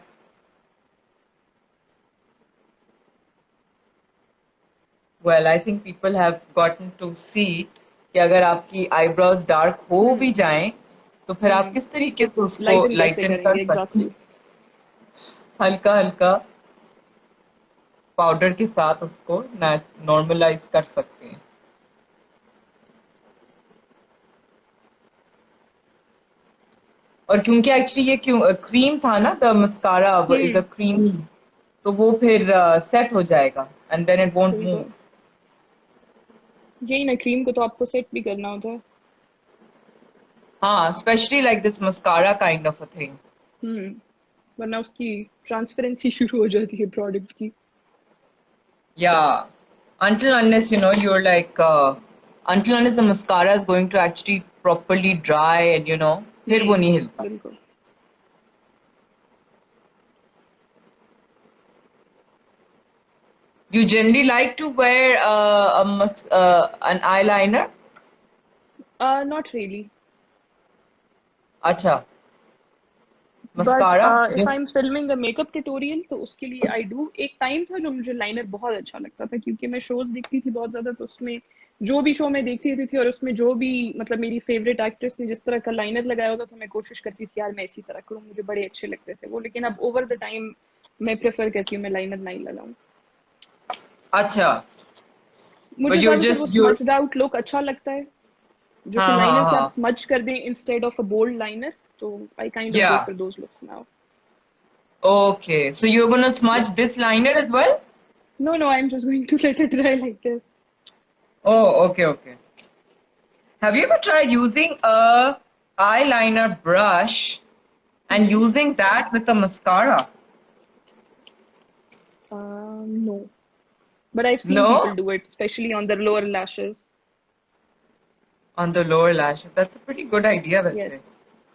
Well, I think people have gotten to see कि अगर आपकी आईब्रोज डार्क हो भी जाएं तो फिर आप हम्म। किस तरीके से उसको लाइटन कैसे लाइटन कर करेंगे, सकते हैं. एग्जैक्टली। हल्का हल्का पाउडर के साथ उसको नॉर्मलाइज कर सकते हैं. और क्योंकि एक्चुअली ये क्यों क्रीम था ना, the mascara is a hmm. Cream, तो वो फिर सेट हो जाएगा एंड देन इट वोंट सही मूव. बात। यही ना, क्रीम को तो आपको सेट भी करना होता है। हाँ, specially like this mascara kind of a thing. Hmm. वरना उसकी ट्रांसपेरेंसी शुरू हो जाती है प्रोडक्ट की। Yeah, until unless you're like until unless the mascara is going to actually properly dry and फिर वो नहीं हिलता. बिल्कुल। You generally like to wear an eyeliner? Not really, अच्छा, but mascara if I just am filming a makeup tutorial तो उसके लिए I do. एक टाइम था जो मुझे लाइनर बहुत अच्छा लगता था, क्योंकि मैं शोज देखती थी बहुत ज्यादा, तो उसमें जो भी शो मैं देखती थी और उसमें जो भी मतलब मेरी फेवरेट एक्ट्रेस ने जिस तरह का लाइनर लगाया होता था मैं कोशिश करती थी यार मैं इसी तरह करूँ, मुझे बड़े अच्छे लगते थे वो। लेकिन अब ओवर द टाइम मैं प्रेफर करती हूँ मैं लाइनर नहीं लगाऊं। अच्छा. But मुझे you're ज्यादातर वो just you're smudged out look अच्छा लगता है, जो कि हाँ हाँ लाइनर से आप हाँ. स्मज कर दें instead of a bold liner, तो I kind of go Yeah. For those looks now. Okay, so you're gonna smudge yes. this liner as well? No no, I am just going to let it dry like this. Oh, okay, okay. Have you ever tried using a eyeliner brush and using that with a mascara? No, but I've seen people No? do it, especially on their lower lashes. On the lower lashes. That's a pretty good idea, वैसे. Yes.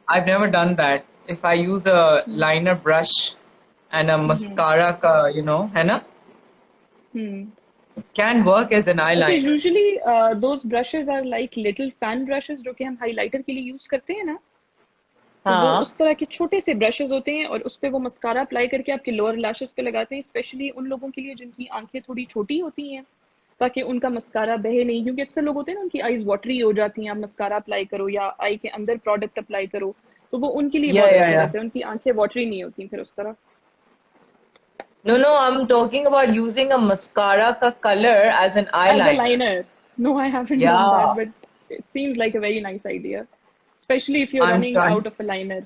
I've never done that. If I use a Hmm. liner brush and a Hmm. mascara का, है ना? Hmm. It can work as an अच्छा, eyeliner. usually those brushes are like little fan brushes जो कि हम highlighter के लिए use करते हैं ना, तो वो हाँ. उस तरह के छोटे से ब्रशेस होते हैं और उस पे वो मस्कारा अप्लाई करके आपके लोअर लैशेस पे लगाते हैं, स्पेशली उन लोगों के लिए जिनकी आंखें थोड़ी छोटी होती हैं, ताकि उनका मस्कारा बहे नहीं, क्योंकि अक्सर लोग होते हैं ना उनकी आईज वाटरी हो जाती हैं, आप मस्कारा अप्लाई करो या आई के अंदर प्रोडक्ट अप्लाई करो, तो वो उनके लिए Yeah, बहुत yeah, अच्छा yeah. रहता है, उनकी आंखें वाटरी नहीं होती फिर उस तरह। No, no, I'm talking about using a mascara का color as an As a eyeliner. liner, no, I haven't done that, Yeah, but it seems like a very nice idea, especially if you're I'm running trying. out of a liner,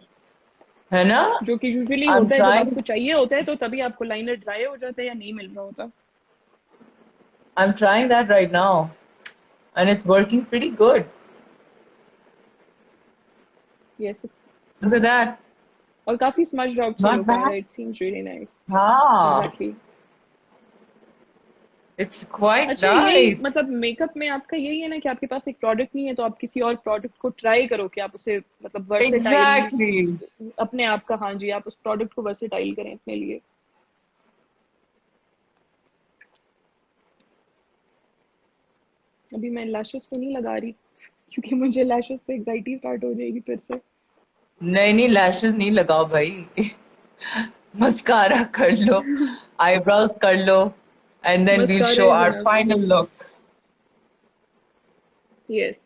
है ना? जो कि usually I'm होता है जब trying. आपको चाहिए होता है तो तभी आपको लाइनर ड्राई हो जाता है या नहीं मिल रहा होता। I'm trying that right now, and it's working pretty good. Yes. Look at that. और काफी स्मज्ड आउट सा Not लुक आ रहा bad. है, इट सीम्स रियली नाइस। हाँ, एग्जैक्टली। it's quite अच्छा, यही nice. मतलब मेकअप में आपका यही है ना कि आपके पास एक प्रोडक्ट नहीं है तो आप किसी और प्रोडक्ट को ट्राई करो कि आप उसे मतलब वर्सेटाइल Exactly. अपने आप का, हाँ जी, आप उस प्रोडक्ट को वर्सेटाइल करें अपने लिए। अभी मैं लैशेस तो नहीं लगा रही क्योंकि मुझे लैशेस से एग्जाइटी स्टार्ट हो जाएगी फिर से। नहीं नहीं, लैशेस नहीं लगाओ भाई। मस्कारा कर लो, आईब्रोज कर लो, and then we'll mascara show is our enough. Final look. Yes.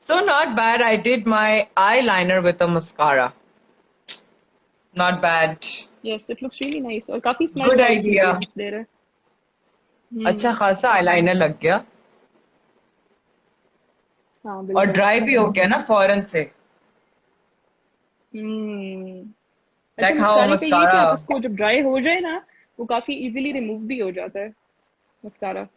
So not bad. I did my eyeliner with a mascara. Not bad. Yes it looks really nice और काफी smart Good vibes मुझे idea. दे रहा है। अच्छा हम्म। खासा eyeliner लग गया. हाँ और बिल्कुल। ड्राई भी हो गया ना फौरन से. हम्म। अच्छा Like how a मस्कारे का ये कि आप mascara. इसको जब ड्राई हो जाए ना वो काफी इजीली रिमूव भी हो जाता है मस्कारा। लाइक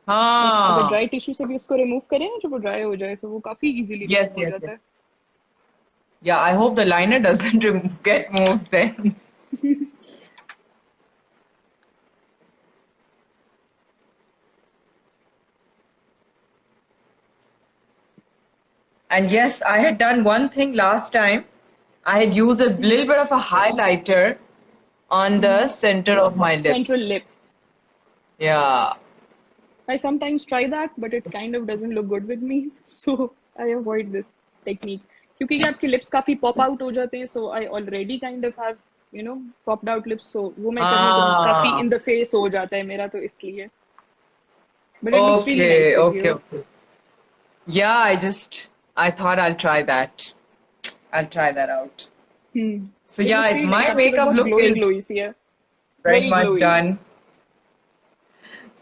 अगर हाँ. ड्राई टिश्यू से भी इसको रिमूव करें ना जब वो ड्राई हो जाए तो वो काफी इजीली Yes, रिमूव हो yes, yes. जाता है। Yeah, I hope the liner doesn't get moved then. And yes, I had done one thing last time. I had used a little bit of a highlighter on the center of my central lips. Lip. Yeah. I sometimes try that, but it kind of doesn't look good with me, so I avoid this technique. क्योंकि ये आपके lips काफी pop out हो जाते हैं, so I already kind of have, popped out lips, so वो मैं करने को काफी Ah. in the face हो जाता है मेरा तो इसलिए. But it looks really nice Okay, with okay, you. okay. Yeah, I thought I'll try that. I'll try that out. Hmm. So It looks yeah, really nice. my आपके पास makeup बहुत look glowy is glowy सी है. very Very much glowy. done.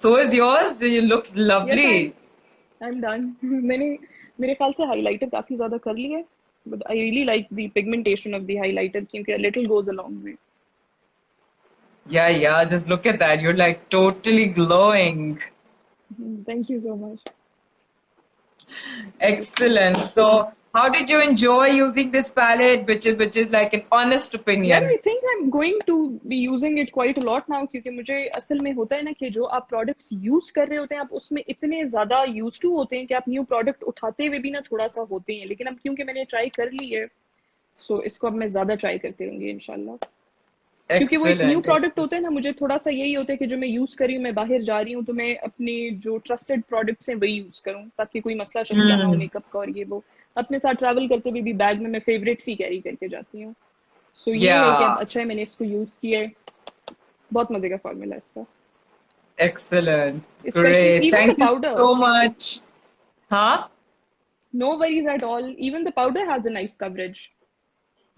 So is yours. It looks Yes, lovely. I'm done. मैंने मेरे ख्याल से highlighter काफी ज़्यादा कर ली है. But I really like the pigmentation of the highlighter क्योंकि a little goes a long way. Yeah, yeah, just look at that. You're like totally glowing. Thank you so much. Excellent. So, how did you enjoy using this palette, which is like an honest यार opinion? I think I am going to be using it quite a lot now क्योंकि मुझे असल में होता है ना कि जो आप प्रोडक्ट्स यूज कर रहे होते हैं आप उसमें इतने ज्यादा यूज टू होते हैं कि आप न्यू प्रोडक्ट उठाते हुए भी ना थोड़ा सा होते हैं लेकिन अब क्योंकि मैंने ट्राई कर ली है सो इसको अब मैं ज्यादा ट्राई करती रहूंगी इंशाल्लाह क्योंकि वो एक न्यू Excellent. प्रोडक्ट होता है ना मुझे थोड़ा सा यही होता है कि जो मैं यूज कर रही हूँ मैं बाहर जा रही हूँ तो मैं अपने जो ट्रस्टेड प्रोडक्ट्स हैं वही यूज करूँ ताकि कोई मसला शसला ना हो Hmm. मेकअप का और ये वो अपने साथ ट्रैवल करते हुए भी बैग में मैं फेवरेट्स ही कैरी करके जाती हूँ सो ये है कि अब Yeah. अच्छा है मैंने इसको यूज किया है बहुत मजे का फॉर्मूला है इसका Excellent. Specially Great. Even the Thank you powder so much. Huh? No worries at all even the powder has a nice coverage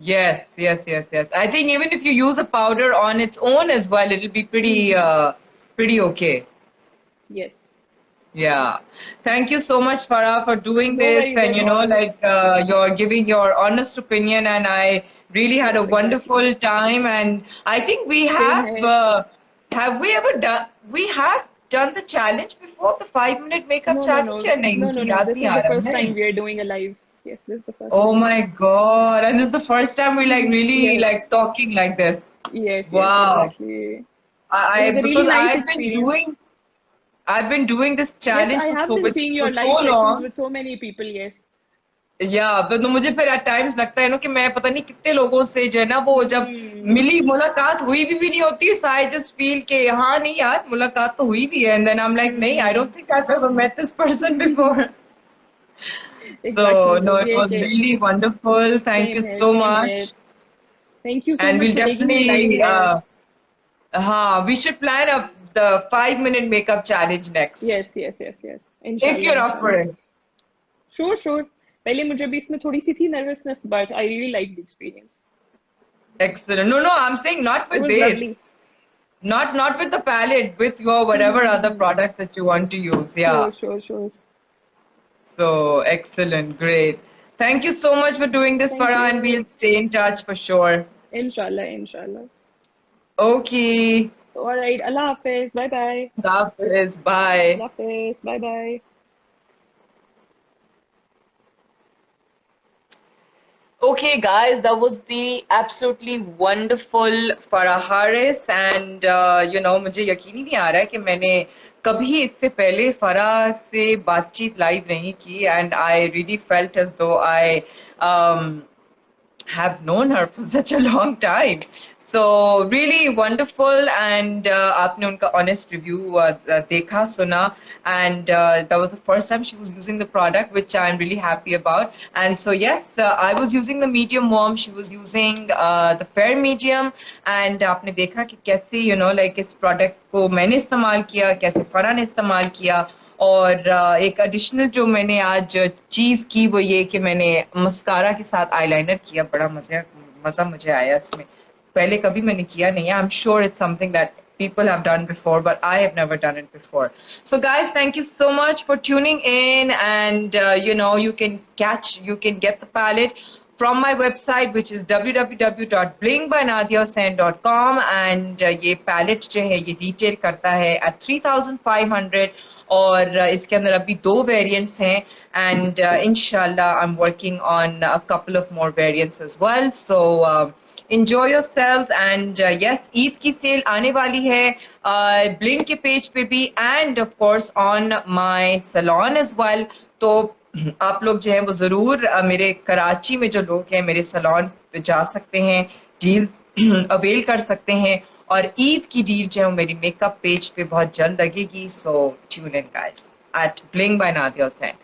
Yes, yes, yes, yes. I think even if you use a powder on its own as well, it'll be pretty okay. Yes Yeah. Thank you so much, Farah, for doing no this worries and at all you're giving your honest opinion and I really had a yes exactly wonderful time and I think same है have we ever done we have done the challenge before the 5 minute makeup no no no challenge या नहीं no no मुझे no याद this नहीं is आ the रहा first है. Time we are doing a live yes this is the first Oh time my God. And this is the first time we like really yes like talking like this. Yes yes Wow. Exactly it I was a really because nice experience I've been doing this yes challenge I have been seeing for your so live sessions long. with so many people yes या तो मुझे फिर eight times लगता है ना कि मैं पता नहीं कितने लोगों से जो है ना वो जब hmm मिली मुलाकात हुई भी नहीं होती सो आई जस्ट फील के हाँ नहीं यार मुलाकात तो हुई भी है and then I am like नहीं I hmm don't think I have ever met this person before. So exactly no, तो it ये was कि really wonderful. Thank you so same here much. Thank you so And much we'll for taking me live definitely, यार we should plan the 5 minute makeup challenge next. Yes yes yes yes If इंशाल्लाह you're up for इंशाल्लाह it. Sure sure पहले मुझे भी इसमें थोड़ी सी थी nervousness but I really like the experience Excellent. No, no, I'm saying not it with was this. Lovely Not with the palette, with your whatever other products that you want to use. Sure Yeah. Sure sure So excellent, great. Thank you so much for doing this, thank Farah, you and we'll stay in touch for sure. इंशाल्लाह इंशाल्लाह Okay. Alright अल्लाह हाफिज bye bye That is bye. अल्लाह हाफिज bye bye Okay, guys, that was the absolutely wonderful Farah Harris, and मुझे यकीन ही नहीं आ रहा है कि मैंने कभी इससे पहले फराह से बातचीत लाइव नहीं की, and I really felt as though I have known her for such a long time. So really wonderful, and आपने उनका honest review देखा सुना, and that was the first time she was using the product, which I'm really happy about. And so yes, I was using the medium warm, she was using the fair medium, and आपने देखा कि कैसे like इस product को मैंने इस्तेमाल किया, कैसे फरा ने इस्तेमाल किया. और एक एडिशनल जो मैंने आज चीज की वो ये कि मैंने मस्कारा के साथ आईलाइनर किया. बड़ा मजा मुझे आया इसमें. पहले कभी मैंने किया नहीं है. I'm sure it's something that people have done before, but I have never done it before. So guys, thank you so much for tuning in, and you can get the palette from my website, which is www.blingbynadiasen.com, and ये palette जो है ये retail करता है at 3,500, और इसके अंदर अभी 2 variants हैं, and inshallah I'm working on a couple of more variants as well. So enjoy yourselves, and yes, Eid की सेल आने वाली है ब्लिंक के पेज पे भी, and of course on my salon as well. तो आप लोग जो हैं वो जरूर मेरे कराची में जो लोग हैं मेरे सैलून पे जा सकते हैं, डील अवेल कर सकते हैं, और ईद की डील जो है वो मेरी मेकअप पेज पे बहुत जल्द लगेगी. सो tune in guys at Bling by Nadia Hussain.